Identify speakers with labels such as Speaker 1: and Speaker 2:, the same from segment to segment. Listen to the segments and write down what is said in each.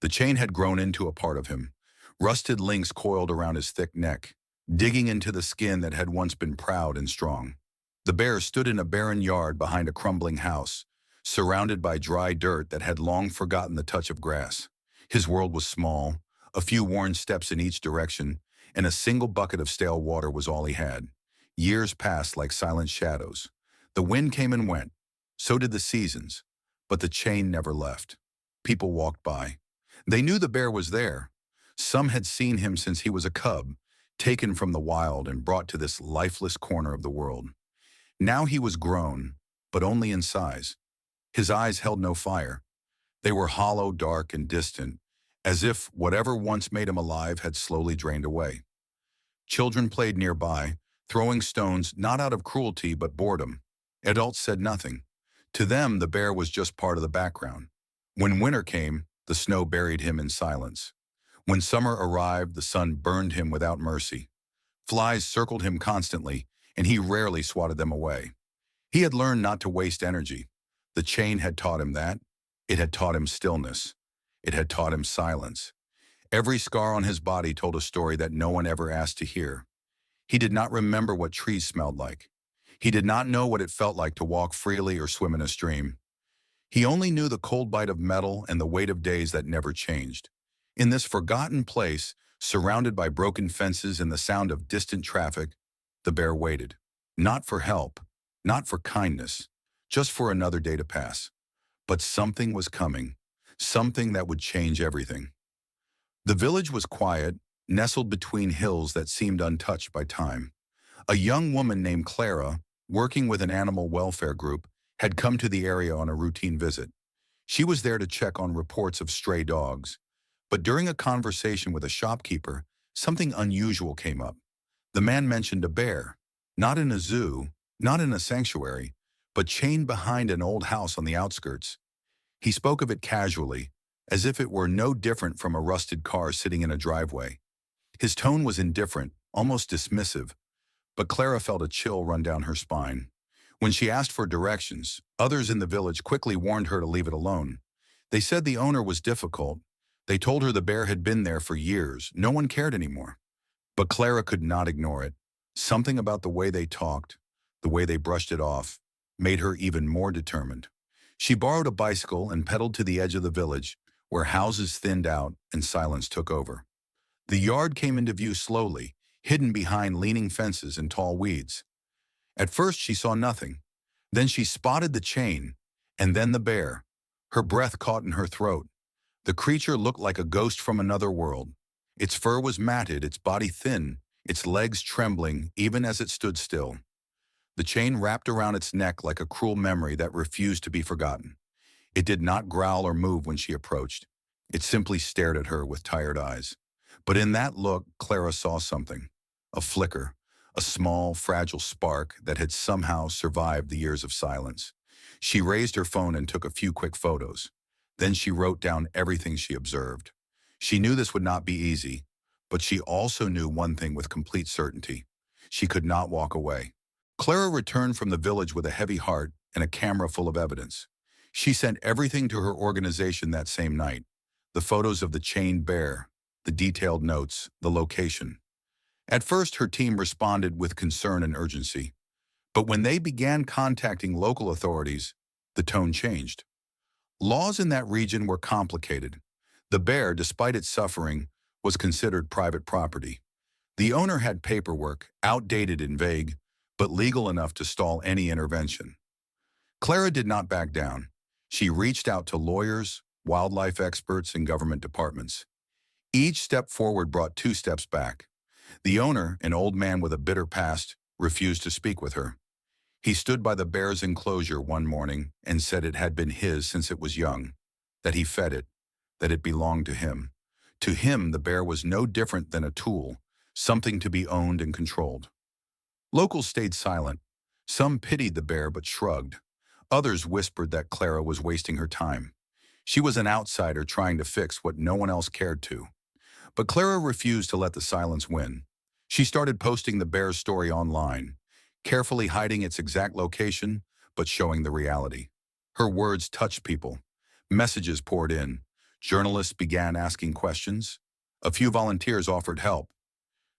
Speaker 1: The chain had grown into a part of him. Rusted links coiled around his thick neck, digging into the skin that had once been proud and strong. The bear stood in a barren yard behind a crumbling house, surrounded by dry dirt that had long forgotten the touch of grass. His world was small, a few worn steps in each direction, and a single bucket of stale water was all he had. Years passed like silent shadows. The wind came and went. So did the seasons. But the chain never left. People walked by. They knew the bear was there. Some had seen him since he was a cub, taken from the wild and brought to this lifeless corner of the world. Now he was grown, but only in size. His eyes held no fire. They were hollow, dark, and distant, as if whatever once made him alive had slowly drained away. Children played nearby, throwing stones not out of cruelty but boredom. Adults said nothing. To them, the bear was just part of the background. When winter came, the snow buried him in silence. When summer arrived, the sun burned him without mercy. Flies circled him constantly, and he rarely swatted them away. He had learned not to waste energy. The chain had taught him that. It had taught him stillness. It had taught him silence. Every scar on his body told a story that no one ever asked to hear. He did not remember what trees smelled like. He did not know what it felt like to walk freely or swim in a stream. He only knew the cold bite of metal and the weight of days that never changed. In this forgotten place, surrounded by broken fences and the sound of distant traffic, the bear waited. Not for help, not for kindness, just for another day to pass. But something was coming, something that would change everything. The village was quiet, nestled between hills that seemed untouched by time. A young woman named Clara, working with an animal welfare group, had come to the area on a routine visit. She was there to check on reports of stray dogs. But during a conversation with a shopkeeper, something unusual came up. The man mentioned a bear, not in a zoo, not in a sanctuary, but chained behind an old house on the outskirts. He spoke of it casually, as if it were no different from a rusted car sitting in a driveway. His tone was indifferent, almost dismissive, but Clara felt a chill run down her spine. When she asked for directions, others in the village quickly warned her to leave it alone. They said the owner was difficult. They told her the bear had been there for years. No one cared anymore. But Clara could not ignore it. Something about the way they talked, the way they brushed it off, made her even more determined. She borrowed a bicycle and pedaled to the edge of the village, where houses thinned out and silence took over. The yard came into view slowly, hidden behind leaning fences and tall weeds. At first she saw nothing. Then she spotted the chain, and then the bear. Her breath caught in her throat. The creature looked like a ghost from another world. Its fur was matted, its body thin, its legs trembling even as it stood still. The chain wrapped around its neck like a cruel memory that refused to be forgotten. It did not growl or move when she approached. It simply stared at her with tired eyes. But in that look, Clara saw something. A flicker, a small, fragile spark that had somehow survived the years of silence. She raised her phone and took a few quick photos. Then she wrote down everything she observed. She knew this would not be easy, but she also knew one thing with complete certainty. She could not walk away. Clara returned from the village with a heavy heart and a camera full of evidence. She sent everything to her organization that same night. The photos of the chained bear, the detailed notes, the location. At first, her team responded with concern and urgency. But when they began contacting local authorities, the tone changed. Laws in that region were complicated. The bear, despite its suffering, was considered private property. The owner had paperwork, outdated and vague, but legal enough to stall any intervention. Clara did not back down. She reached out to lawyers, wildlife experts, and government departments. Each step forward brought two steps back. The owner, an old man with a bitter past, refused to speak with her. He stood by the bear's enclosure one morning and said it had been his since it was young, that he fed it, that it belonged to him. To him, the bear was no different than a tool, something to be owned and controlled. Locals stayed silent. Some pitied the bear but shrugged. Others whispered that Clara was wasting her time. She was an outsider trying to fix what no one else cared to. But Clara refused to let the silence win. She started posting the bear's story online, carefully hiding its exact location, but showing the reality. Her words touched people. Messages poured in. Journalists began asking questions. A few volunteers offered help.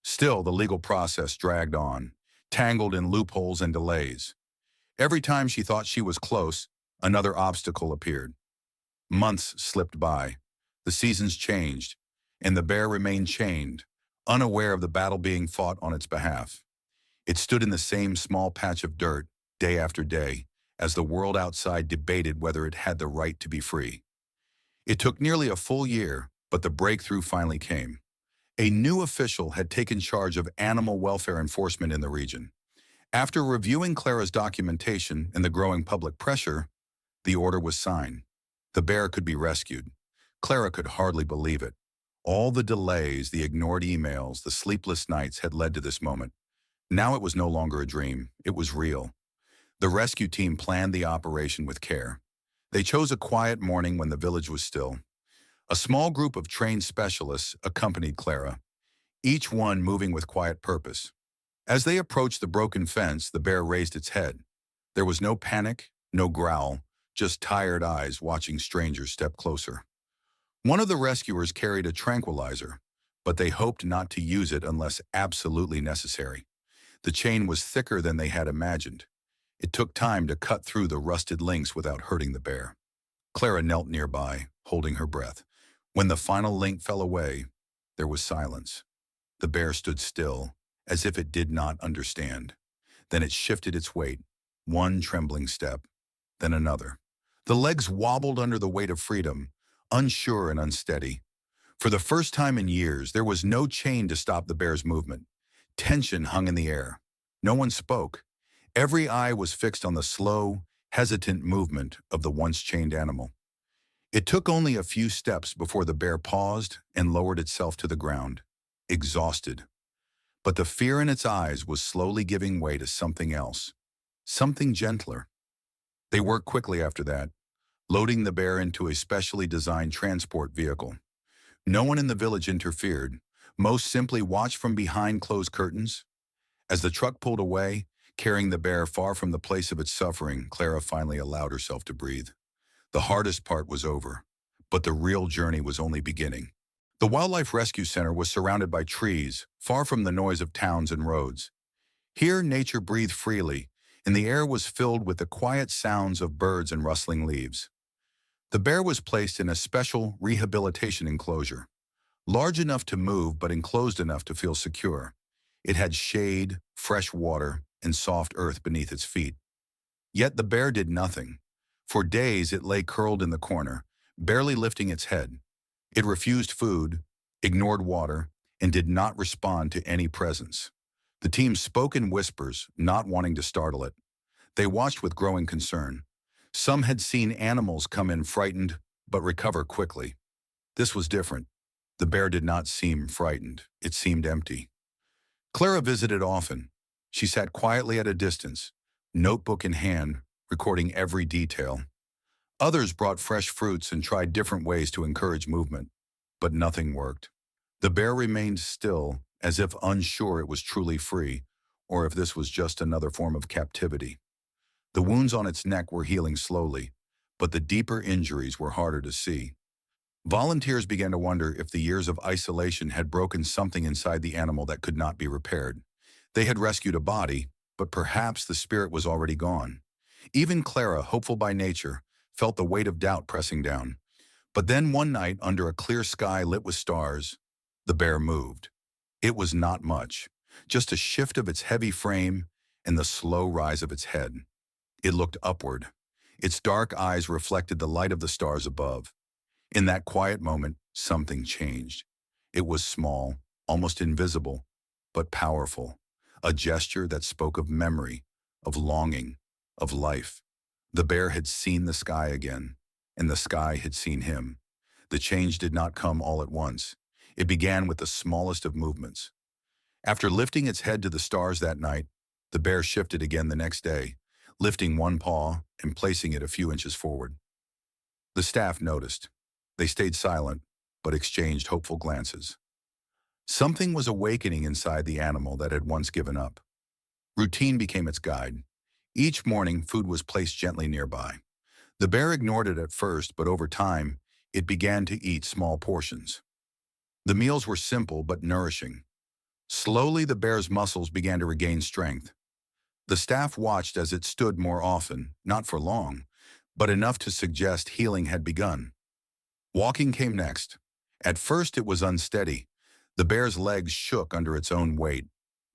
Speaker 1: Still, the legal process dragged on, tangled in loopholes and delays. Every time she thought she was close, another obstacle appeared. Months slipped by. The seasons changed, and the bear remained chained, unaware of the battle being fought on its behalf. It stood in the same small patch of dirt, day after day, as the world outside debated whether it had the right to be free. It took nearly a full year, but the breakthrough finally came. A new official had taken charge of animal welfare enforcement in the region. After reviewing Clara's documentation and the growing public pressure, the order was signed. The bear could be rescued. Clara could hardly believe it. All the delays, the ignored emails, the sleepless nights had led to this moment. Now it was no longer a dream, it was real. The rescue team planned the operation with care. They chose a quiet morning when the village was still. A small group of trained specialists accompanied Clara, each one moving with quiet purpose. As they approached the broken fence, the bear raised its head. There was no panic, no growl, just tired eyes watching strangers step closer. One of the rescuers carried a tranquilizer, but they hoped not to use it unless absolutely necessary. The chain was thicker than they had imagined. It took time to cut through the rusted links without hurting the bear. Clara knelt nearby, holding her breath. When the final link fell away, there was silence. The bear stood still, as if it did not understand. Then it shifted its weight, one trembling step, then another. The legs wobbled under the weight of freedom, unsure and unsteady. For the first time in years, there was no chain to stop the bear's movement. Tension hung in the air. No one spoke. Every eye was fixed on the slow, hesitant movement of the once-chained animal. It took only a few steps before the bear paused and lowered itself to the ground, exhausted. But the fear in its eyes was slowly giving way to something else, something gentler. They worked quickly after that, loading the bear into a specially designed transport vehicle. No one in the village interfered. Most simply watched from behind closed curtains. As the truck pulled away, carrying the bear far from the place of its suffering, Clara finally allowed herself to breathe. The hardest part was over, but the real journey was only beginning. The Wildlife Rescue Center was surrounded by trees, far from the noise of towns and roads. Here, nature breathed freely, and the air was filled with the quiet sounds of birds and rustling leaves. The bear was placed in a special rehabilitation enclosure, large enough to move but enclosed enough to feel secure. It had shade, fresh water, and soft earth beneath its feet. Yet the bear did nothing. For days it lay curled in the corner, barely lifting its head. It refused food, ignored water, and did not respond to any presence. The team spoke in whispers, not wanting to startle it. They watched with growing concern. Some had seen animals come in frightened, but recover quickly. This was different. The bear did not seem frightened. It seemed empty. Clara visited often. She sat quietly at a distance, notebook in hand, recording every detail. Others brought fresh fruits and tried different ways to encourage movement, but nothing worked. The bear remained still, as if unsure it was truly free, or if this was just another form of captivity. The wounds on its neck were healing slowly, but the deeper injuries were harder to see. Volunteers began to wonder if the years of isolation had broken something inside the animal that could not be repaired. They had rescued a body, but perhaps the spirit was already gone. Even Clara, hopeful by nature, felt the weight of doubt pressing down. But then one night, under a clear sky lit with stars, the bear moved. It was not much, just a shift of its heavy frame and the slow rise of its head. It looked upward. Its dark eyes reflected the light of the stars above. In that quiet moment, something changed. It was small, almost invisible, but powerful. A gesture that spoke of memory, of longing, of life. The bear had seen the sky again, and the sky had seen him. The change did not come all at once. It began with the smallest of movements. After lifting its head to the stars that night, the bear shifted again the next day, lifting one paw and placing it a few inches forward. The staff noticed. They stayed silent, but exchanged hopeful glances. Something was awakening inside the animal that had once given up. Routine became its guide. Each morning, food was placed gently nearby. The bear ignored it at first, but over time, it began to eat small portions. The meals were simple but nourishing. Slowly, the bear's muscles began to regain strength. The staff watched as it stood more often, not for long, but enough to suggest healing had begun. Walking came next. At first it was unsteady. The bear's legs shook under its own weight,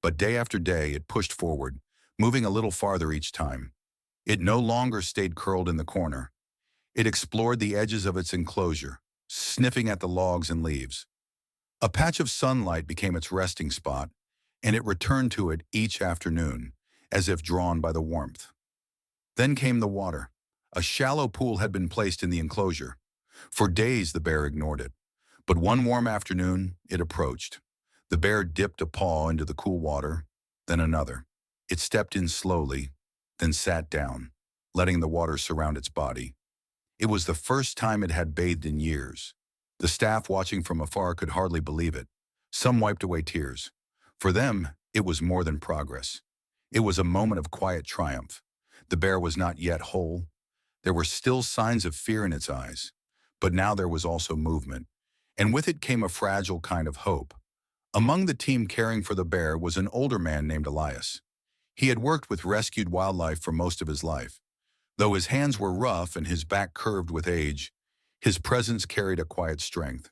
Speaker 1: but day after day it pushed forward, moving a little farther each time. It no longer stayed curled in the corner. It explored the edges of its enclosure, sniffing at the logs and leaves. A patch of sunlight became its resting spot, and it returned to it each afternoon, as if drawn by the warmth. Then came the water. A shallow pool had been placed in the enclosure. For days the bear ignored it, but one warm afternoon it approached. The bear dipped a paw into the cool water, then another. It stepped in slowly, then sat down, letting the water surround its body. It was the first time it had bathed in years. The staff watching from afar could hardly believe it. Some wiped away tears. For them, it was more than progress. It was a moment of quiet triumph. The bear was not yet whole. There were still signs of fear in its eyes, but now there was also movement, and with it came a fragile kind of hope. Among the team caring for the bear was an older man named Elias. He had worked with rescued wildlife for most of his life. Though his hands were rough and his back curved with age, his presence carried a quiet strength.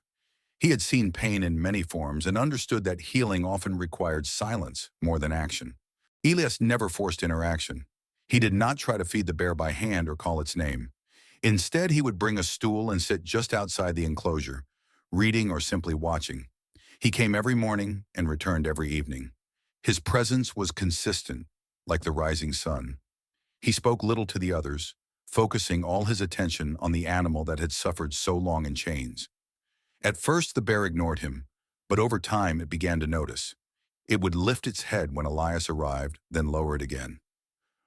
Speaker 1: He had seen pain in many forms and understood that healing often required silence more than action. Elias never forced interaction. He did not try to feed the bear by hand or call its name. Instead, he would bring a stool and sit just outside the enclosure, reading or simply watching. He came every morning and returned every evening. His presence was consistent, like the rising sun. He spoke little to the others, focusing all his attention on the animal that had suffered so long in chains. At first, the bear ignored him, but over time it began to notice. It would lift its head when Elias arrived, then lower it again.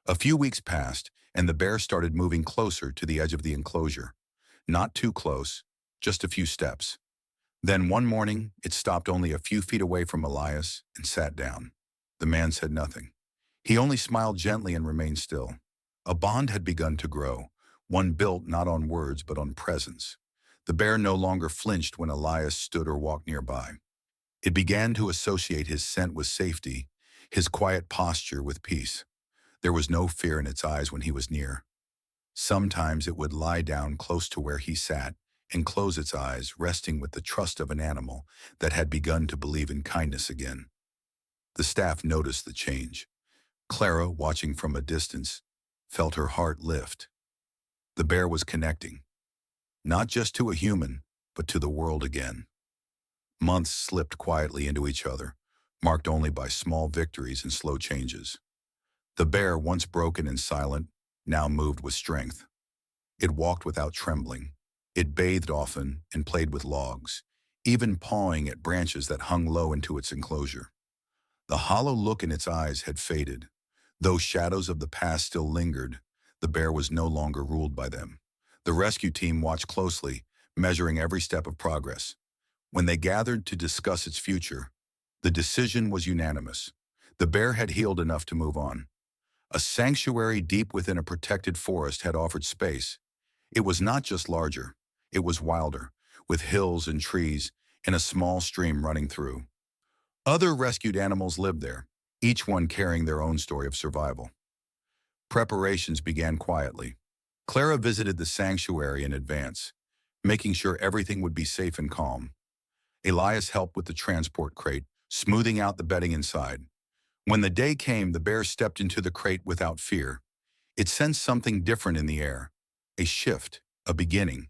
Speaker 1: A few weeks passed, and the bear started moving closer to the edge of the enclosure. Not too close, just a few steps. Then one morning, it stopped only a few feet away from Elias and sat down. The man said nothing. He only smiled gently and remained still. A bond had begun to grow, one built not on words but on presence. The bear no longer flinched when Elias stood or walked nearby. It began to associate his scent with safety, his quiet posture with peace. There was no fear in its eyes when he was near. Sometimes it would lie down close to where he sat and close its eyes, resting with the trust of an animal that had begun to believe in kindness again. The staff noticed the change. Clara, watching from a distance, felt her heart lift. The bear was connecting, not just to a human, but to the world again. Months slipped quietly into each other, marked only by small victories and slow changes. The bear, once broken and silent, now moved with strength. It walked without trembling. It bathed often and played with logs, even pawing at branches that hung low into its enclosure. The hollow look in its eyes had faded. Though shadows of the past still lingered, the bear was no longer ruled by them. The rescue team watched closely, measuring every step of progress. When they gathered to discuss its future, the decision was unanimous. The bear had healed enough to move on. A sanctuary deep within a protected forest had offered space. It was not just larger, it was wilder, with hills and trees and a small stream running through. Other rescued animals lived there, each one carrying their own story of survival. Preparations began quietly. Clara visited the sanctuary in advance, making sure everything would be safe and calm. Elias helped with the transport crate, smoothing out the bedding inside. When the day came, the bear stepped into the crate without fear. It sensed something different in the air, a shift, a beginning.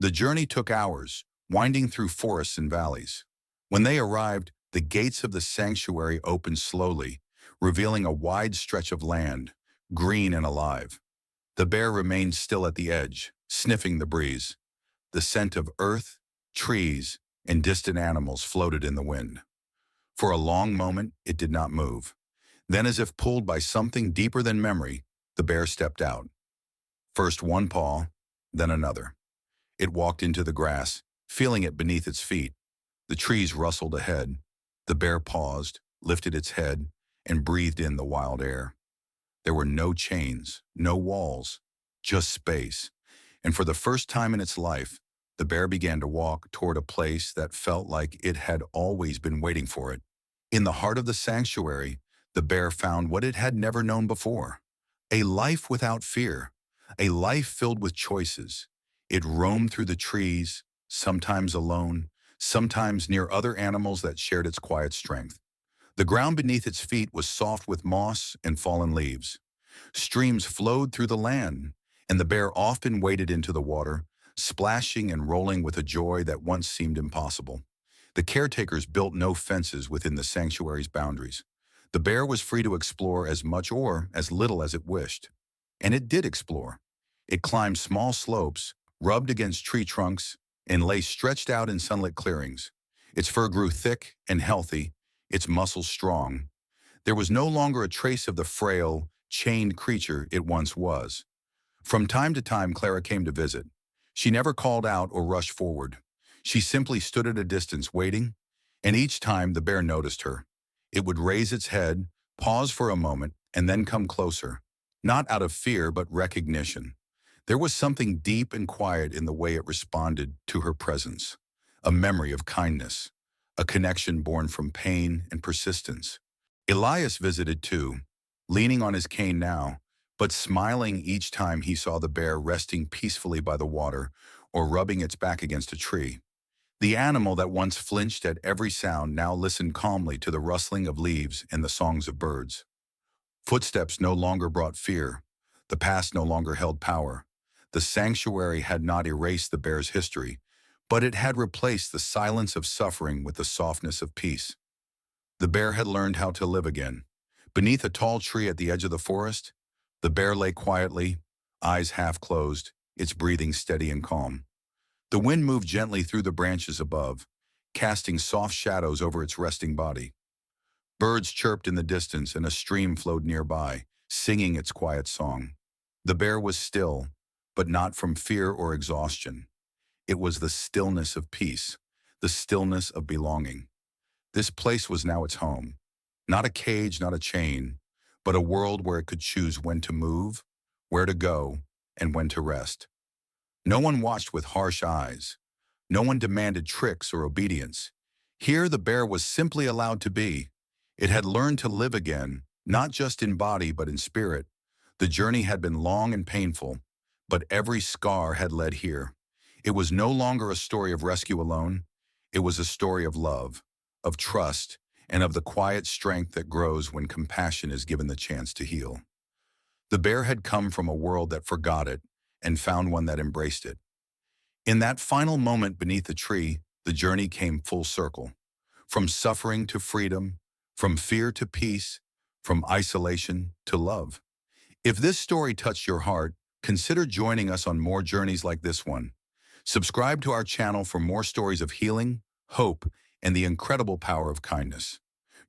Speaker 1: The journey took hours, winding through forests and valleys. When they arrived, the gates of the sanctuary opened slowly, revealing a wide stretch of land, green and alive. The bear remained still at the edge, sniffing the breeze. The scent of earth, trees, and distant animals floated in the wind. For a long moment, it did not move. Then, as if pulled by something deeper than memory, the bear stepped out. First one paw, then another. It walked into the grass, feeling it beneath its feet. The trees rustled ahead. The bear paused, lifted its head, and breathed in the wild air. There were no chains, no walls, just space. And for the first time in its life, The bear began to walk toward a place that felt like it had always been waiting for it. In the heart of the sanctuary, the bear found what it had never known before: a life without fear, a life filled with choices. It roamed through the trees, sometimes alone, sometimes near other animals that shared its quiet strength. The ground beneath its feet was soft with moss and fallen leaves. Streams flowed through the land, and the bear often waded into the water, splashing and rolling with a joy that once seemed impossible. The caretakers built no fences within the sanctuary's boundaries. The bear was free to explore as much or as little as it wished. And it did explore. It climbed small slopes, rubbed against tree trunks, and lay stretched out in sunlit clearings. Its fur grew thick and healthy, its muscles strong. There was no longer a trace of the frail, chained creature it once was. From time to time, Clara came to visit. She never called out or rushed forward. She simply stood at a distance waiting, and each time the bear noticed her. It would raise its head, pause for a moment, and then come closer, not out of fear but recognition. There was something deep and quiet in the way it responded to her presence, a memory of kindness, a connection born from pain and persistence. Elias visited too, leaning on his cane now, but smiling each time he saw the bear resting peacefully by the water or rubbing its back against a tree. The animal that once flinched at every sound now listened calmly to the rustling of leaves and the songs of birds. Footsteps no longer brought fear. The past no longer held power. The sanctuary had not erased the bear's history, but it had replaced the silence of suffering with the softness of peace. The bear had learned how to live again. Beneath a tall tree at the edge of the forest, the bear lay quietly, eyes half closed, its breathing steady and calm. The wind moved gently through the branches above, casting soft shadows over its resting body. Birds chirped in the distance and a stream flowed nearby, singing its quiet song. The bear was still, but not from fear or exhaustion. It was the stillness of peace, the stillness of belonging. This place was now its home. Not a cage, not a chain, but a world where it could choose when to move, where to go, and when to rest. No one watched with harsh eyes. No one demanded tricks or obedience. Here the bear was simply allowed to be. It had learned to live again, not just in body but in spirit. The journey had been long and painful, but every scar had led here. It was no longer a story of rescue alone. It was a story of love, of trust, and of the quiet strength that grows when compassion is given the chance to heal. The bear had come from a world that forgot it and found one that embraced it. In that final moment beneath the tree, the journey came full circle. From suffering to freedom, from fear to peace, from isolation to love. If this story touched your heart, consider joining us on more journeys like this one. Subscribe to our channel for more stories of healing, hope, and the incredible power of kindness.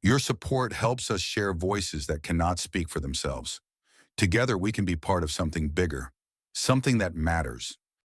Speaker 1: Your support helps us share voices that cannot speak for themselves. Together we can be part of something bigger, something that matters.